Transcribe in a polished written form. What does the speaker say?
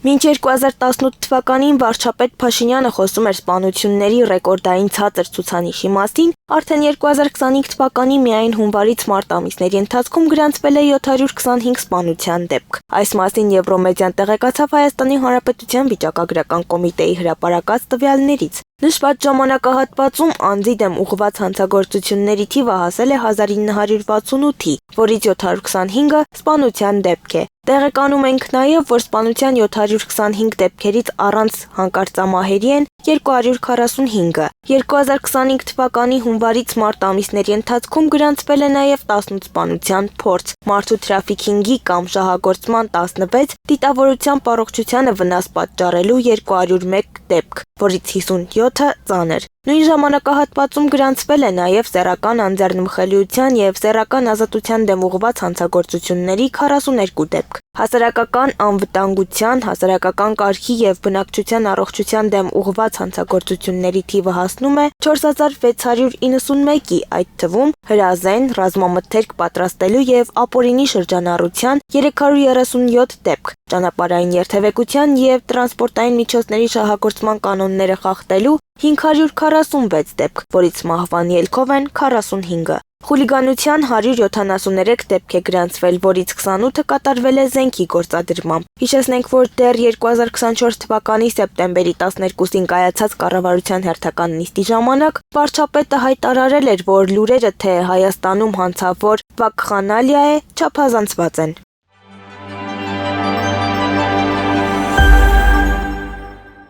Մինչ 2018 թվականին վարչապետ Փաշինյանը խոսում էր սպանությունների ռեկորդային ցածր ցուցանիշի մասին, արդեն 2025 թվականի միայն հունվարից մարտ ամիսների ընթացքում գրանցվել է 725 սպանության դեպք։ Այս մասին Եվրոմեդիան տեղեկացավ Հայաստանի Հանրապետության վիճակագրական կոմիտեի հրապարակած տվյալներից։ Նշված ժամանակահատվածում անձի դեմ ուղղված հանցագործությունների թիվը հասել է 1968-ի, որից 725-ը սպանության դեպք է։ Տեղեկանում ենք նաև, որ սպանության 725 դեպքերից առանց հանկարծամահերի են 245-ը։ 2025 թվականի հունվարից մարտ ամիսների ընթացքում գրանցվել է նաև 18 սպանության փորձ, մարդու թրաֆիքինգի կամ շահագործման 16, դիտավորությամբ առողջությանը վնաս պատճառելու 201 դեպք, որից 57-ը ծանր։ Նույն ժամանակահատվածում գրանցվել է նաև սեռական անձեռնմխելիության և սեռական ազատության դեմ ուղղված հանցագործությունների 42 դեպք։ Հասարակական անվտանգության, հասարակական կարգի և բնակչության առողջության դեմ ուղղված հանցագործությունների թիվը հասնում է 4691-ի, այդ թվում հրազեն, ռազմամթերք պատրաստելու և ապօրինի շրջանառության 337 դեպք, ճանապարհային երթևեկության և տրանսպորտային միջոցների շահագործման կանոնները խախտելու 546 դեպք, որից մահվան ելքով են 45-ը։ Խուլիգանության 173 դեպք է գրանցվել, որից 28-ը կատարվել է զենքի գործադրմամբ։ Հիշեցնենք, որ դեռ 2024 թվականի սեպտեմբերի 12-ին կայացած կառավարության հերթական նիստի ժամանակ վարչապետը հայտարարել էր, որ լուրերը, թե Հայաստանում հանցավոր վակխանալիա է, չափազանցված են։